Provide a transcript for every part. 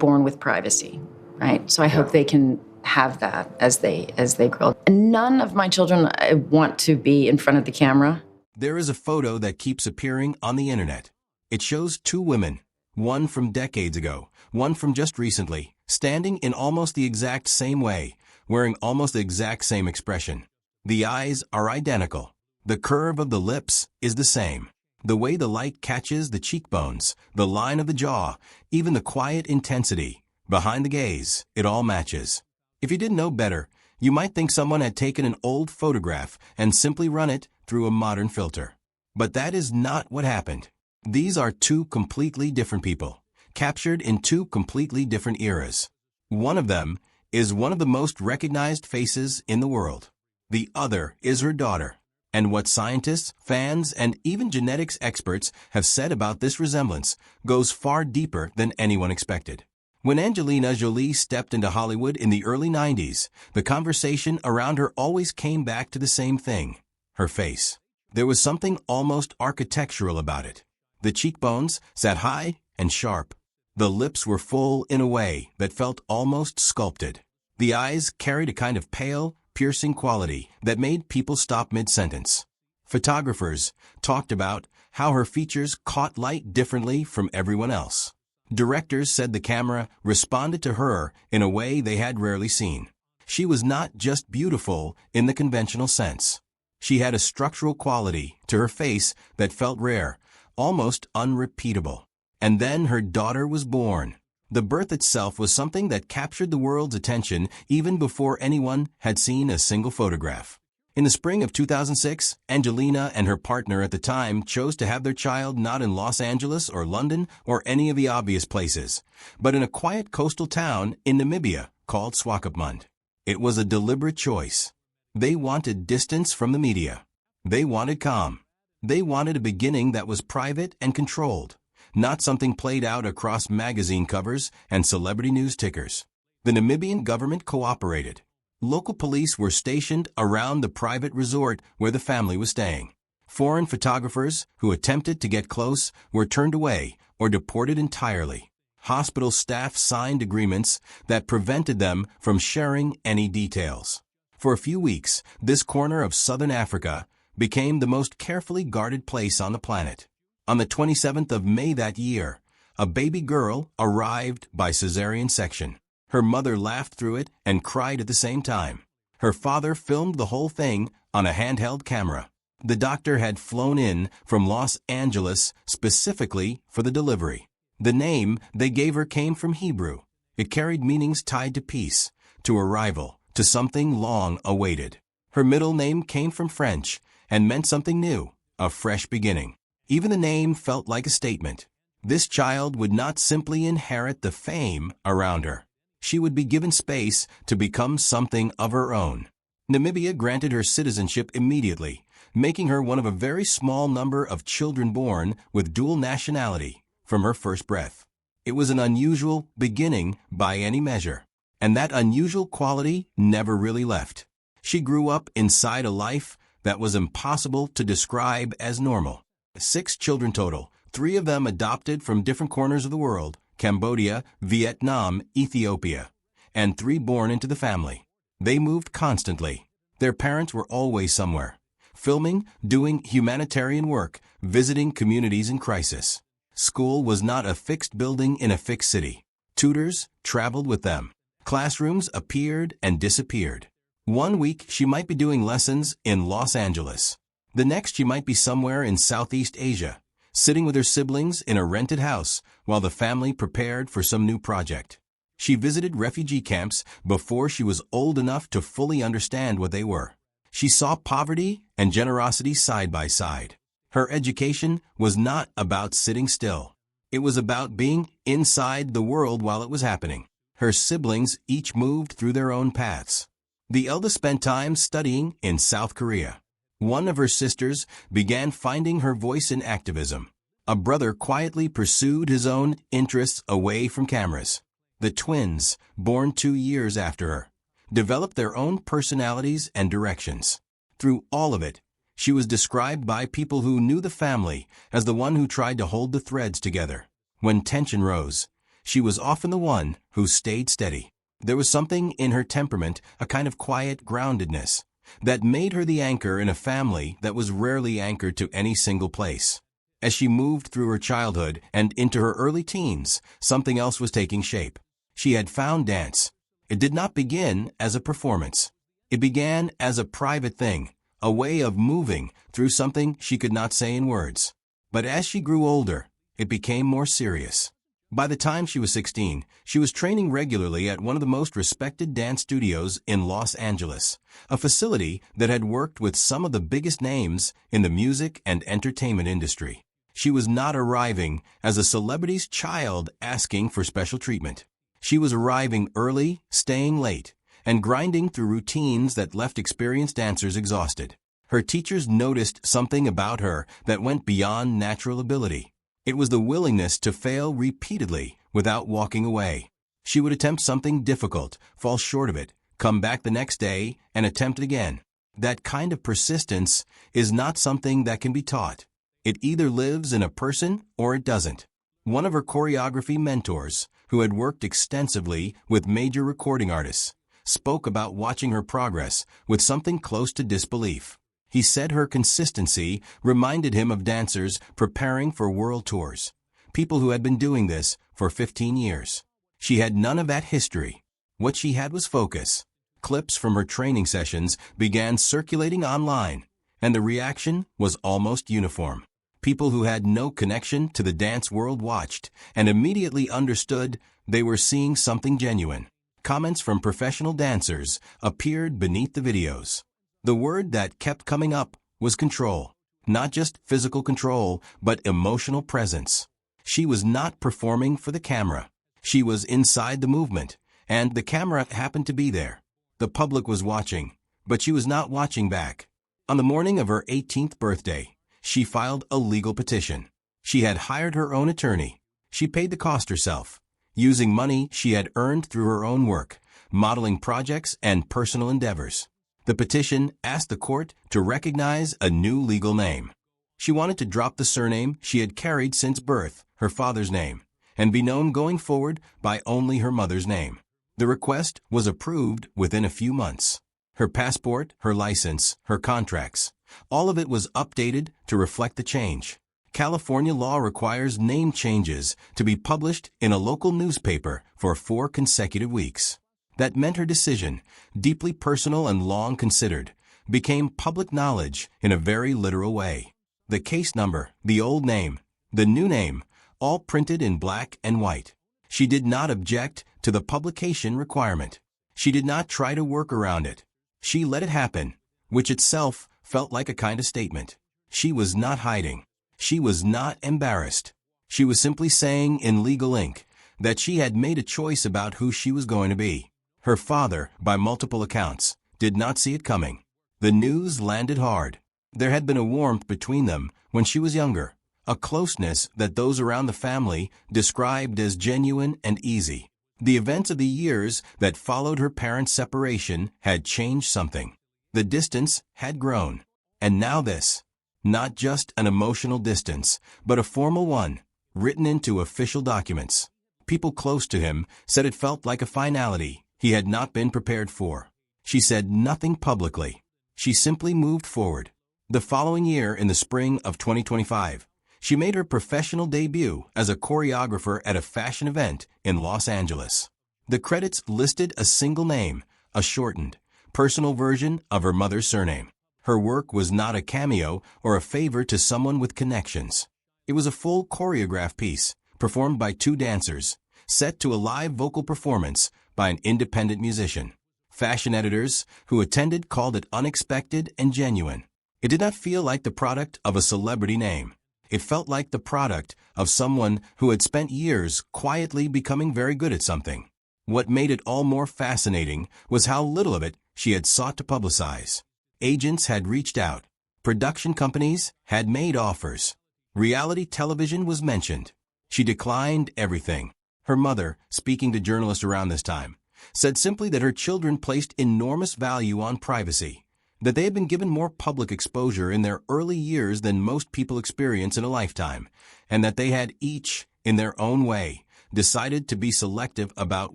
born with privacy, right? So I hope they can have that as they grow. And none of my children want to be in front of the camera. There is a photo that keeps appearing on the internet. It shows two women, one from decades ago, one from just recently, standing in almost the exact same way, wearing almost the exact same expression. The eyes are identical. The curve of the lips is the same. The way the light catches the cheekbones, the line of the jaw, even the quiet intensity behind the gaze, it all matches. If you didn't know better, you might think someone had taken an old photograph and simply run it through a modern filter. But that is not what happened. These are two completely different people, captured in two completely different eras. One of them is one of the most recognized faces in the world. The other is her daughter. And what scientists, fans, and even genetics experts have said about this resemblance goes far deeper than anyone expected. When Angelina Jolie stepped into Hollywood in the early 90s, the conversation around her always came back to the same thing: her face. There was something almost architectural about it. The cheekbones sat high and sharp. The lips were full in a way that felt almost sculpted. The eyes carried a kind of pale, piercing quality that made people stop mid-sentence. Photographers talked about how her features caught light differently from everyone else. Directors said the camera responded to her in a way they had rarely seen. She was not just beautiful in the conventional sense. She had a structural quality to her face that felt rare, almost unrepeatable. And then her daughter was born. The birth itself was something that captured the world's attention even before anyone had seen a single photograph. In the spring of 2006, Angelina and her partner at the time chose to have their child not in Los Angeles or London or any of the obvious places, but in a quiet coastal town in Namibia called Swakopmund. It was a deliberate choice. They wanted distance from the media. They wanted calm. They wanted a beginning that was private and controlled, not something played out across magazine covers and celebrity news tickers. The Namibian government cooperated. Local police were stationed around the private resort where the family was staying. Foreign photographers who attempted to get close were turned away or deported entirely. Hospital staff signed agreements that prevented them from sharing any details. For a few weeks, this corner of southern Africa became the most carefully guarded place on the planet. On the 27th of May that year, a baby girl arrived by cesarean section. Her mother laughed through it and cried at the same time. Her father filmed the whole thing on a handheld camera. The doctor had flown in from Los Angeles specifically for the delivery. The name they gave her came from Hebrew. It carried meanings tied to peace, to arrival, to something long awaited. Her middle name came from French and meant something new, a fresh beginning. Even the name felt like a statement. This child would not simply inherit the fame around her. She would be given space to become something of her own. Namibia granted her citizenship immediately, making her one of a very small number of children born with dual nationality from her first breath. It was an unusual beginning by any measure, and that unusual quality never really left. She grew up inside a life that was impossible to describe as normal. 6 children total, 3 of them adopted from different corners of the world: Cambodia, Vietnam, Ethiopia, and 3 born into the family. They moved constantly. Their parents were always somewhere, filming, doing humanitarian work, visiting communities in crisis. School was not a fixed building in a fixed city. Tutors traveled with them. Classrooms appeared and disappeared. One week she might be doing lessons in Los Angeles. The next she might be somewhere in Southeast Asia, sitting with her siblings in a rented house while the family prepared for some new project. She visited refugee camps before she was old enough to fully understand what they were. She saw poverty and generosity side by side. Her education was not about sitting still. It was about being inside the world while it was happening. Her siblings each moved through their own paths. The eldest spent time studying in South Korea. One of her sisters began finding her voice in activism. A brother quietly pursued his own interests away from cameras. The twins, born 2 years after her, developed their own personalities and directions. Through all of it, she was described by people who knew the family as the one who tried to hold the threads together. When tension rose, She was often the one who stayed steady. There was something in her temperament, a kind of quiet groundedness, that made her the anchor in a family that was rarely anchored to any single place. As she moved through her childhood and into her early teens, something else was taking shape. She had found dance. It did not begin as a performance. It began as a private thing, a way of moving through something she could not say in words. But as she grew older, it became more serious. By the time she was 16, she was training regularly at one of the most respected dance studios in Los Angeles, a facility that had worked with some of the biggest names in the music and entertainment industry. She was not arriving as a celebrity's child asking for special treatment. She was arriving early, staying late, and grinding through routines that left experienced dancers exhausted. Her teachers noticed something about her that went beyond natural ability. It was the willingness to fail repeatedly without walking away. She would attempt something difficult, fall short of it, come back the next day, and attempt it again. That kind of persistence is not something that can be taught. It either lives in a person or it doesn't. One of her choreography mentors, who had worked extensively with major recording artists, spoke about watching her progress with something close to disbelief. He said her consistency reminded him of dancers preparing for world tours, people who had been doing this for 15 years. She had none of that history. What she had was focus. Clips from her training sessions began circulating online, and the reaction was almost uniform. People who had no connection to the dance world watched and immediately understood they were seeing something genuine. Comments from professional dancers appeared beneath the videos. The word that kept coming up was control. Not just physical control, but emotional presence. She was not performing for the camera. She was inside the movement, and the camera happened to be there. The public was watching, but she was not watching back. On the morning of her 18th birthday, she filed a legal petition. She had hired her own attorney. She paid the cost herself, using money she had earned through her own work, modeling projects, and personal endeavors. The petition asked the court to recognize a new legal name. She wanted to drop the surname she had carried since birth, her father's name, and be known going forward by only her mother's name. The request was approved within a few months. Her passport, her license, her contracts, all of it was updated to reflect the change. California law requires name changes to be published in a local newspaper for 4 consecutive weeks. That meant her decision, deeply personal and long considered, became public knowledge in a very literal way. The case number, the old name, the new name, all printed in black and white. She did not object to the publication requirement. She did not try to work around it. She let it happen, which itself felt like a kind of statement. She was not hiding. She was not embarrassed. She was simply saying in legal ink that she had made a choice about who she was going to be. Her father, by multiple accounts, did not see it coming. The news landed hard. There had been a warmth between them when she was younger, a closeness that those around the family described as genuine and easy. The events of the years that followed her parents' separation had changed something. The distance had grown. And now this. Not just an emotional distance, but a formal one, written into official documents. People close to him said it felt like a finality he had not been prepared for. She said nothing publicly. She simply moved forward. The following year, in the spring of 2025, she made her professional debut as a choreographer at a fashion event in Los Angeles. The credits listed a single name, a shortened, personal version of her mother's surname. Her work was not a cameo or a favor to someone with connections. It was a full choreographed piece, performed by 2 dancers, set to a live vocal performance by an independent musician. Fashion editors who attended called it unexpected and genuine. It did not feel like the product of a celebrity name. It felt like the product of someone who had spent years quietly becoming very good at something. What made it all more fascinating was how little of it she had sought to publicize. Agents had reached out. Production companies had made offers. Reality television was mentioned. She declined everything. Her mother, speaking to journalists around this time, said simply that her children placed enormous value on privacy, that they had been given more public exposure in their early years than most people experience in a lifetime, and that they had each, in their own way, decided to be selective about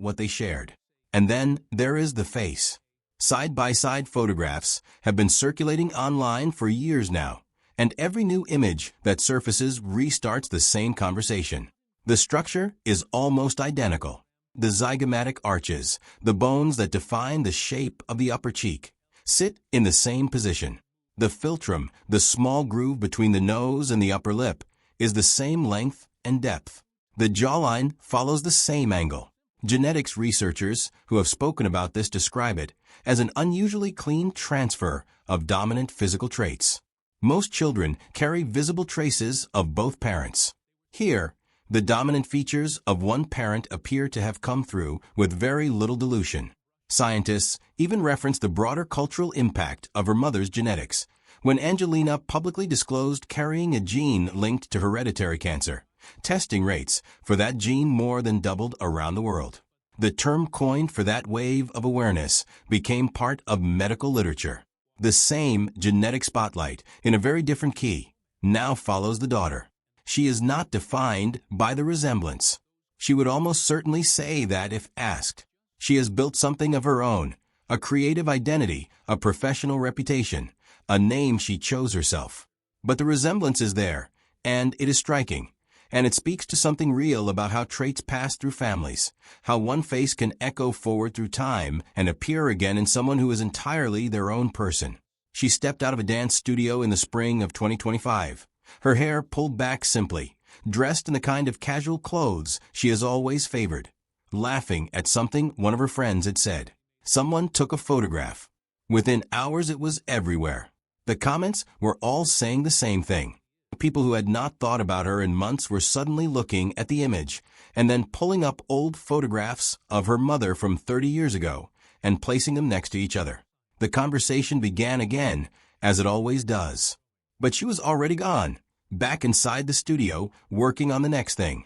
what they shared. And then there is the face. Side-by-side photographs have been circulating online for years now, and every new image that surfaces restarts the same conversation. The structure is almost identical. The zygomatic arches, the bones that define the shape of the upper cheek, sit in the same position. The philtrum, the small groove between the nose and the upper lip, is the same length and depth. The jawline follows the same angle. Genetics researchers who have spoken about this describe it as an unusually clean transfer of dominant physical traits. Most children carry visible traces of both parents. Here, the dominant features of one parent appear to have come through with very little dilution. Scientists even reference the broader cultural impact of her mother's genetics when Angelina publicly disclosed carrying a gene linked to hereditary cancer. Testing rates for that gene more than doubled around the world. The term coined for that wave of awareness became part of medical literature. The same genetic spotlight, in a very different key, now follows the daughter. She is not defined by the resemblance. She would almost certainly say that if asked. She has built something of her own, a creative identity, a professional reputation, a name she chose herself. But the resemblance is there, and it is striking. And it speaks to something real about how traits pass through families, how one face can echo forward through time and appear again in someone who is entirely their own person. She stepped out of a dance studio in the spring of 2025, her hair pulled back simply, dressed in the kind of casual clothes she has always favored, laughing at something one of her friends had said. Someone took a photograph. Within hours it was everywhere. The comments were all saying the same thing. People who had not thought about her in months were suddenly looking at the image and then pulling up old photographs of her mother from 30 years ago and placing them next to each other. The conversation began again, as it always does. But she was already gone, back inside the studio, working on the next thing.